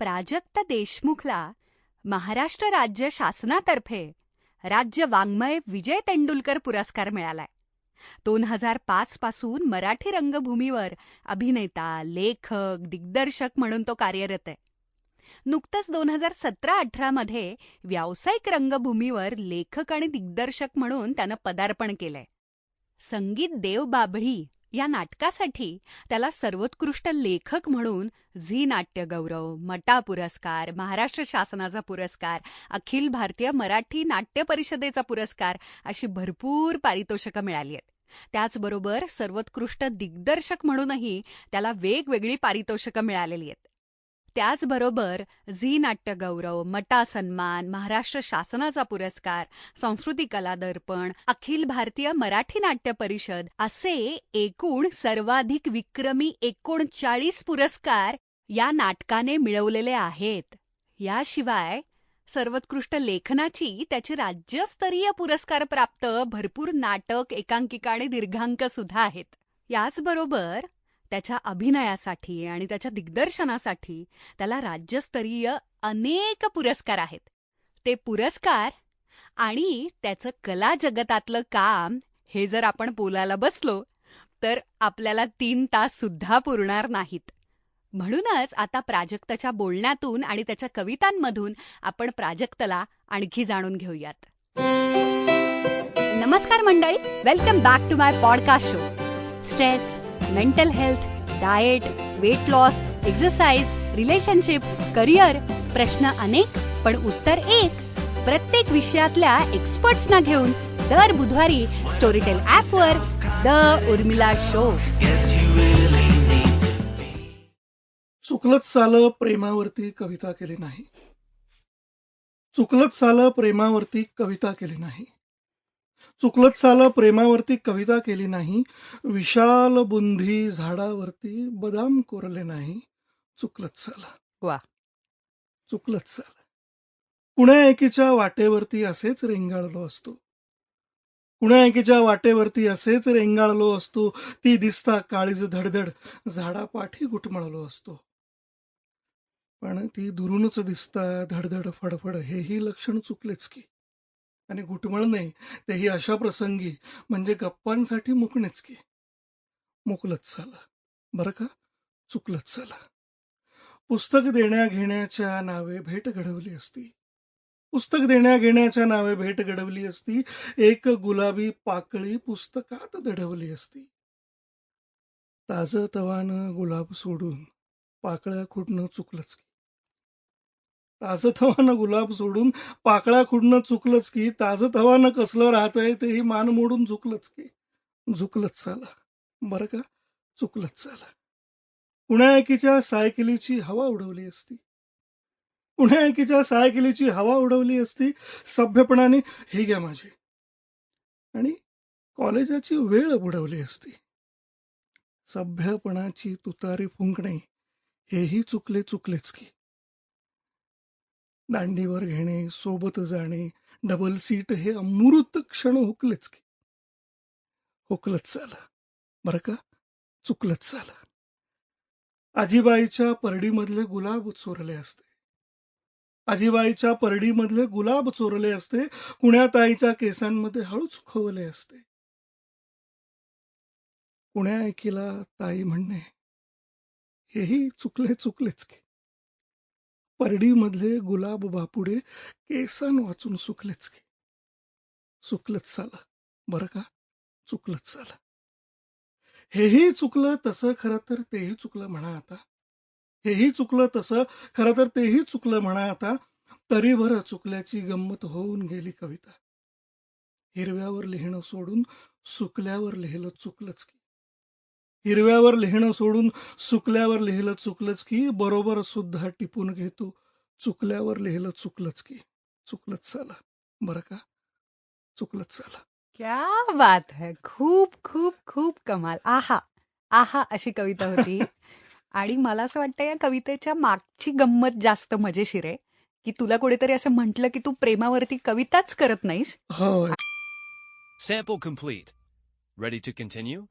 प्राजक्त देशमुखला महाराष्ट्र राज्य शासनातर्फे राज्य वाङ्मय विजय तेंडुलकर पुरस्कार मिळालाय. 2005 पासून मराठी रंगभूमीवर अभिनेता, लेखक, दिग्दर्शक म्हणून तो कार्यरत आहे. नुकतंच 2017-18 मध्ये व्यावसायिक रंगभूमीवर लेखक आणि दिग्दर्शक म्हणून त्यानं पदार्पण केलंय. संगीत देव बाभळी या नाटकासाठी त्याला सर्वोत्कृष्ट लेखक म्हणून झी नाट्य गौरव, मटा पुरस्कार, महाराष्ट्र शासनाचा पुरस्कार, अखिल भारतीय मराठी नाट्य परिषदेचा पुरस्कार अशी भरपूर पारितोषिकं मिळाली आहेत. त्याचबरोबर सर्वोत्कृष्ट दिग्दर्शक म्हणूनही त्याला वेगवेगळी पारितोषिकं मिळालेली आहेत. त्याचबरोबर झी नाट्य गौरव, मटा सन्मान, महाराष्ट्र शासनाचा पुरस्कार, संस्कृती कला दर्पण, अखिल भारतीय मराठी नाट्य परिषद असे एकूण सर्वाधिक विक्रमी 39 पुरस्कार या नाटकाने मिळवलेले आहेत. याशिवाय सर्वोत्कृष्ट लेखनाची त्याची राज्यस्तरीय पुरस्कारप्राप्त भरपूर नाटक, एकांकिका आणि दीर्घांक सुद्धा आहेत. याचबरोबर त्याच्या अभिनयासाठी आणि त्याच्या दिग्दर्शनासाठी त्याला राज्यस्तरीय अनेक पुरस्कार आहेत. ते पुरस्कार आणि त्याचं कला जगतातलं काम हे जर आपण बोलायला बसलो तर आपल्याला 3 तास सुद्धा पुरणार नाहीत. म्हणूनच आता प्राजक्तच्या बोलण्यातून आणि त्याच्या कवितांमधून आपण प्राजक्तला आणखी जाणून घेऊयात. नमस्कार मंडळी, welcome back to my podcast show. Stress, mental health, diet, weight loss, exercise, relationship, career, प्रश्न अनेक पण उत्तर एक. प्रत्येक विषयातल्या एक्सपर्ट्सना घेऊन दर बुधवारी स्टोरीटेल ॲपवर द उर्मिला शो. चुकलत सालं प्रेमावरती कविता केली नाही. चुकलत सालं प्रेमावरती कविता केली नाही. चुकलत सालं प्रेमावरती कविता केली नाही. विशाल बुंधी झाडावरती बदाम कोरले नाही. चुकलत सालं. वा. चुकलत सालं. कुण्या एकीच्या वाटेवरती असेच रेंगाळलो असतो. कुण्या एकीच्या वाटेवरती असेच रेंगाळलो असतो. ती दिसता काळीज धडधड झाडापाठी घुटमळलो असतो. पण ती दुरूनच दिसता धडधड फडफड हेही लक्षण चुकलेच की. आणि घुटमळणे तेही अशा प्रसंगी म्हणजे गप्पांसाठी मुकणेच की. मुकलत झालं बरं का. चुकलत झालं. पुस्तक देण्या घेण्याच्या नावे भेट घडवली असती. पुस्तक देण्या घेण्याच्या नावे भेट घडवली असती. एक गुलाबी पाकळी पुस्तकात दडवली असती. ताजं तवानं गुलाब सोडून पाकळ्या खुडणं चुकलंच की. ताजं तवानं गुलाब सोडून पाकळ्या खुडणं चुकलंच की. ताजं तवानं कसलं राहतंय तेही मान मोडून झुकलंच की. झुकलंच झालं बरं का. चुकलंच झालं. कुण्या एकीच्या सायकलीची हवा उडवली असती. कुण्या एकीच्या सायकलीची हवा उडवली असती. सभ्यपणाने हे घ्या माझी आणि कॉलेजाची वेळ बुडवली असती. सभ्यपणाची तुतारी फुंकणे हेही चुकलेच की. दांडीवर घेणे, सोबत जाणे, डबल सीट हे अमृत क्षण हुकलेच की. हुकलच झालं बरं का. चुकलच झालं. आजीबाईच्या परडीमधले गुलाब चोरले असते. आजीबाईच्या परडीमधले गुलाब चोरले असते. कुण्याताईच्या केसांमध्ये हळूच खोवले असते. कुण्या एकीला ताई म्हणणे हेही चुकलेच की. परडीमधले गुलाब बापुडे केसान वाचून सुकलेच की. चुकलंच झालं बरं का. चुकलंच झालं. हेही चुकलं तसं खरं तर तेही चुकलं म्हणा आता. हेही चुकलं तसं खरं तर तेही चुकलं म्हणा आता. तरी बरं चुकल्याची गंमत होऊन गेली कविता. हिरव्यावर लिहिणं सोडून सुकल्यावर लिहिलं चुकलंच की. हिरव्यावर लिहिणं सोडून सुकल्यावर लिहिलं चुकलंच की. बरोबर सुद्धा टिपून घेतो चुकल्यावर लिहिलं चुकलंच की. चुकलंच झालं बरं का. चुकलंच झालं. क्या बात है. खूप खूप खूप कमाल. आहा आहा अशी कविता होती. आणि मला असं वाटतं या कवितेच्या मागची गंमत जास्त मजेशीर आहे की तुला कोणीतरी असं म्हटलं की तू प्रेमावरती कविताच करत नाहीस. होय. Sample complete. Ready to continue?